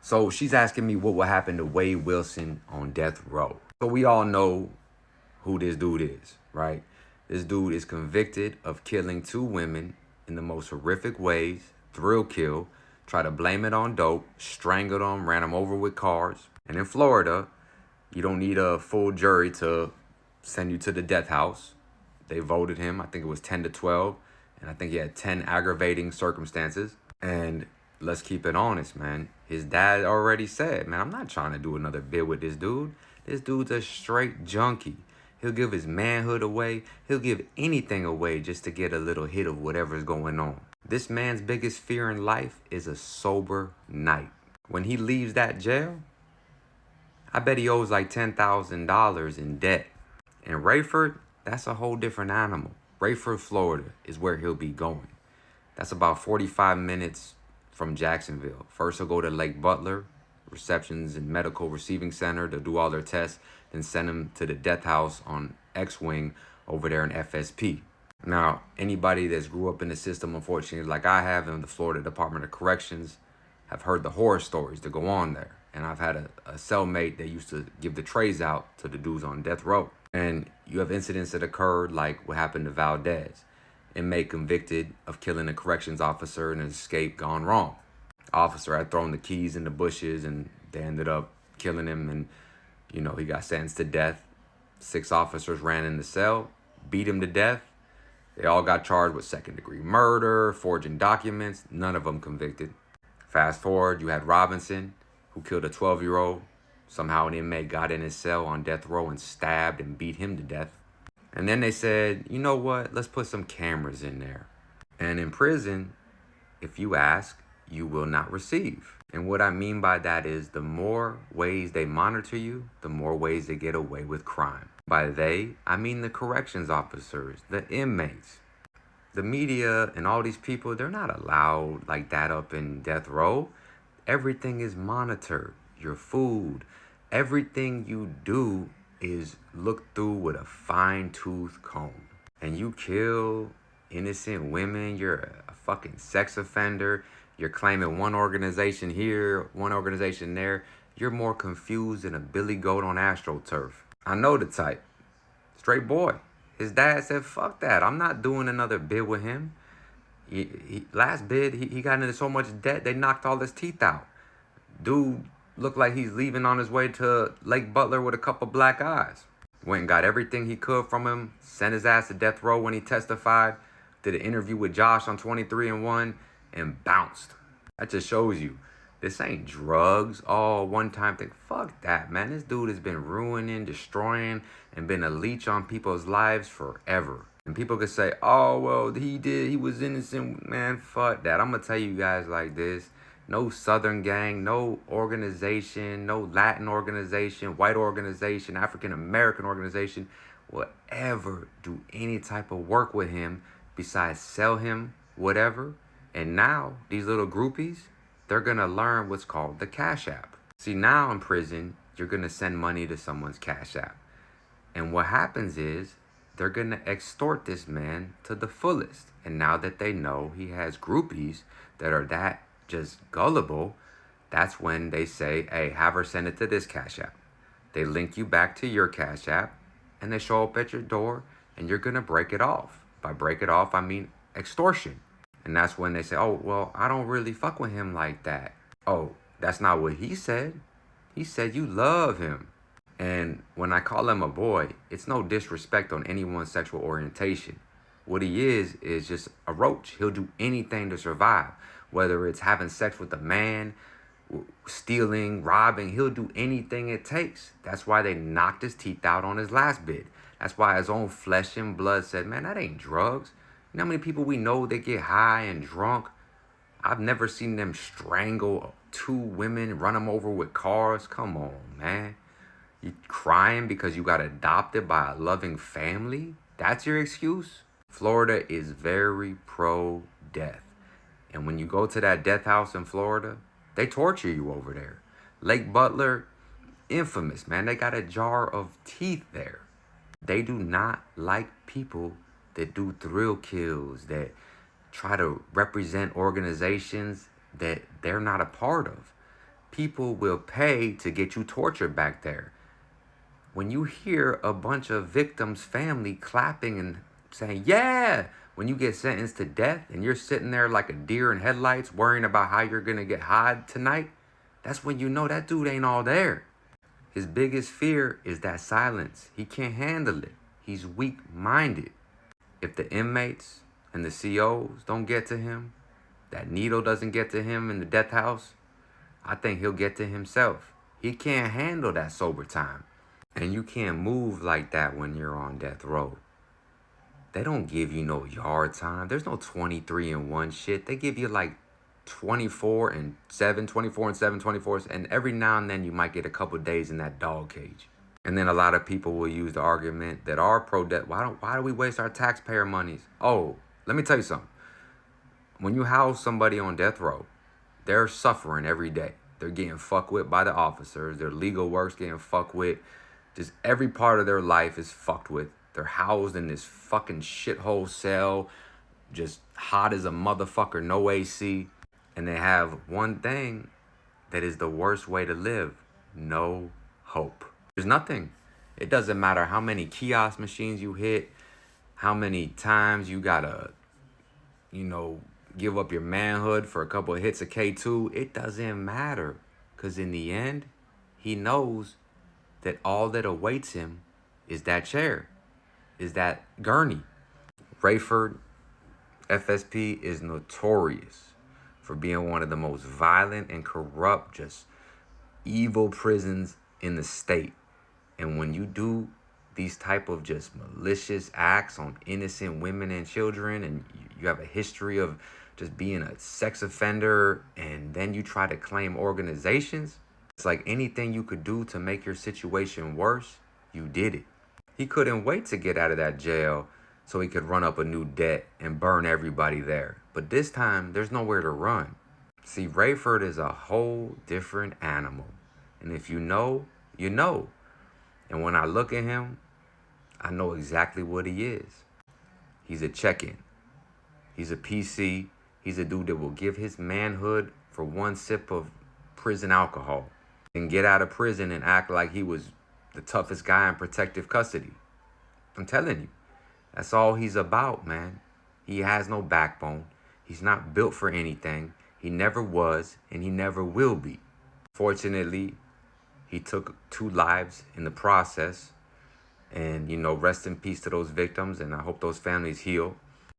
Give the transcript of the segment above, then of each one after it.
So she's asking me what will happen to Wade Wilson on death row. So we all know who this dude is, right? This dude is convicted of killing 2 women in the most horrific ways, thrill kill, try to blame it on dope, strangled them, ran them over with cars. And in Florida, you don't need a full jury to send you to the death house. They voted him, I think it was 10-12, and I think he had 10 aggravating circumstances. And let's keep it honest, man. His dad already said, man, I'm not trying to do another bid with this dude. This dude's a straight junkie. He'll give his manhood away. He'll give anything away just to get a little hit of whatever's going on. This man's biggest fear in life is a sober night. When he leaves that jail, I bet he owes like $10,000 in debt. And Rayford, that's a whole different animal. Rayford, Florida is where he'll be going. That's about 45 minutes from Jacksonville. First, he'll go to Lake Butler, receptions and medical receiving center to do all their tests, then send him to the death house on X-Wing over there in FSP. Now, anybody that's grew up in the system, unfortunately, like I have in the Florida Department of Corrections, have heard the horror stories that go on there. And I've had a cellmate that used to give the trays out to the dudes on death row. And you have incidents that occurred like what happened to Valdez. Inmate convicted of killing a corrections officer and an escape gone wrong. Officer had thrown the keys in the bushes and they ended up killing him, and he got sentenced to death. 6 officers ran in the cell, beat him to death. They all got charged with second-degree murder, forging documents, none of them convicted. Fast forward, you had Robinson, who killed a 12-year-old. Somehow an inmate got in his cell on death row and stabbed and beat him to death. And then they said, you know what, let's put some cameras in there. And in prison, if you ask, you will not receive. And what I mean by that is the more ways they monitor you, the more ways they get away with crime. By they, I mean the corrections officers, the inmates. The media and all these people, they're not allowed like that up in death row. Everything is monitored. Your food, everything you do is looked through with a fine-tooth comb. And you kill innocent women, you're a fucking sex offender, you're claiming one organization here, one organization there. You're more confused than a billy goat on AstroTurf. I know the type. Straight boy. His dad said, fuck that. I'm not doing another bid with him. Last bid, he got into so much debt, they knocked all his teeth out. Dude looked like he's leaving on his way to Lake Butler with a couple black eyes. Went and got everything he could from him, sent his ass to death row when he testified, did an interview with Josh on 23-1, and bounced. That just shows you, this ain't drugs, all one-time thing. Fuck that, man. This dude has been ruining, destroying, and been a leech on people's lives forever. And people could say, oh, well, he was innocent. Man, fuck that. I'm going to tell you guys like this. No Southern gang, no organization, no Latin organization, white organization, African-American organization will ever do any type of work with him besides sell him whatever. And now, these little groupies, they're going to learn what's called the Cash App. See, now in prison, you're going to send money to someone's Cash App. And what happens is, they're going to extort this man to the fullest. And now that they know he has groupies that are that just gullible, that's when they say, hey, have her send it to this Cash App. They link you back to your Cash App, and they show up at your door, and you're going to break it off. By break it off, I mean extortion. And that's when they say, oh, well, I don't really fuck with him like that. Oh, that's not what he said. He said you love him. And when I call him a boy, it's no disrespect on anyone's sexual orientation. What he is just a roach. He'll do anything to survive. Whether it's having sex with a man, stealing, robbing, he'll do anything it takes. That's why they knocked his teeth out on his last bid. That's why his own flesh and blood said, man, that ain't drugs. You know how many people we know that get high and drunk? I've never seen them strangle 2 women, run them over with cars. Come on, man. You crying because you got adopted by a loving family? That's your excuse? Florida is very pro-death. And when you go to that death house in Florida, they torture you over there. Lake Butler, infamous, man. They got a jar of teeth there. They do not like people that do thrill kills, that try to represent organizations that they're not a part of. people will pay to get you tortured back there. When you hear a bunch of victims' family clapping and saying, yeah, when you get sentenced to death and you're sitting there like a deer in headlights worrying about how you're going to get high tonight, that's when you know that dude ain't all there. His biggest fear is that silence. He can't handle it. He's weak-minded. If the inmates and the COs don't get to him, that needle doesn't get to him in the death house, I think he'll get to himself. He can't handle that sober time. And you can't move like that when you're on death row. They don't give you no yard time. There's no 23-1 shit. They give you like 24-7, 24-7, 24, and every now and then you might get a couple days in that dog cage. And then a lot of people will use the argument that are pro-death. Why do we waste our taxpayer monies? Oh, let me tell you something. When you house somebody on death row, they're suffering every day. They're getting fucked with by the officers. Their legal work's getting fucked with. Just every part of their life is fucked with. They're housed in this fucking shithole cell, just hot as a motherfucker, no AC. And they have one thing that is the worst way to live: no hope. There's nothing. It doesn't matter how many kiosk machines you hit, how many times you gotta, give up your manhood for a couple of hits of K2. It doesn't matter. Because in the end, he knows that all that awaits him is that chair, is that gurney. Rayford, FSP, is notorious for being one of the most violent and corrupt, just evil prisons in the state. And when you do these type of just malicious acts on innocent women and children, and you have a history of just being a sex offender, and then you try to claim organizations, it's like anything you could do to make your situation worse, you did it. He couldn't wait to get out of that jail so he could run up a new debt and burn everybody there. But this time, there's nowhere to run. See, Rayford is a whole different animal. And if you know, you know. And when I look at him, I know exactly what he is. He's a check-in. He's a PC. He's a dude that will give his manhood for one sip of prison alcohol and get out of prison and act like he was the toughest guy in protective custody. I'm telling you, that's all he's about, man. He has no backbone. He's not built for anything. He never was, and he never will be. Fortunately, he took 2 lives in the process. And, rest in peace to those victims, and I hope those families heal.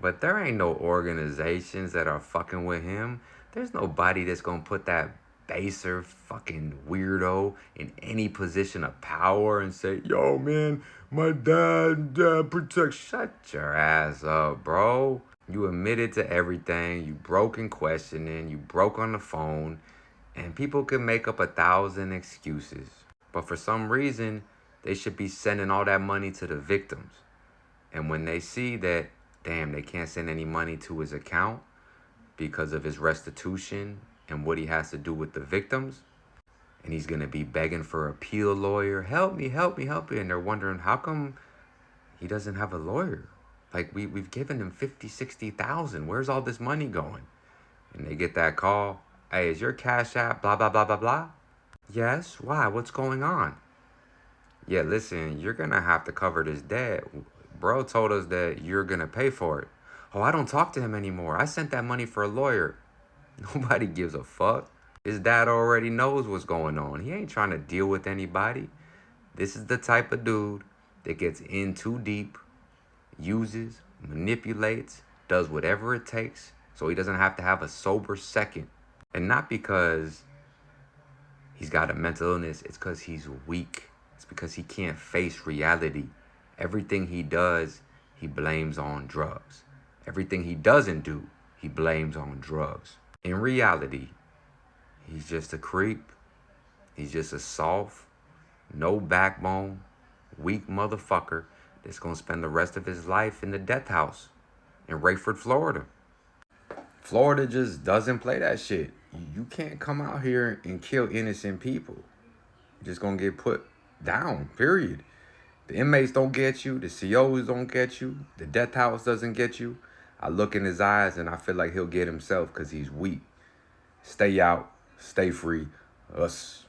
But there ain't no organizations that are fucking with him. There's nobody that's gonna put that baser fucking weirdo in any position of power and say, yo, man, my dad protects. Shut your ass up, bro. You admitted to everything. You broke in questioning. You broke on the phone. And people can make up 1,000 excuses. But for some reason, they should be sending all that money to the victims. And when they see that, damn, they can't send any money to his account because of his restitution and what he has to do with the victims, and he's going to be begging for an appeal lawyer, help me, help me, help me. And they're wondering, how come he doesn't have a lawyer? Like, we've given him 50, 60,000. Where's all this money going? And they get that call. Hey, is your Cash App blah, blah, blah, blah, blah? Yes, why? What's going on? Yeah, listen, you're going to have to cover this debt. Bro told us that you're going to pay for it. Oh, I don't talk to him anymore. I sent that money for a lawyer. Nobody gives a fuck. His dad already knows what's going on. He ain't trying to deal with anybody. This is the type of dude that gets in too deep, uses, manipulates, does whatever it takes so he doesn't have to have a sober second. And not because he's got a mental illness. It's because he's weak. It's because he can't face reality. Everything he does, he blames on drugs. Everything he doesn't do, he blames on drugs. In reality, he's just a creep. He's just a soft, no backbone, weak motherfucker that's going to spend the rest of his life in the death house in Rayford, Florida. Florida just doesn't play that shit. You can't come out here and kill innocent people. You're just going to get put down, period. The inmates don't get you. The COs don't get you. The death house doesn't get you. I look in his eyes and I feel like he'll get himself because he's weak. Stay out. Stay free. Us.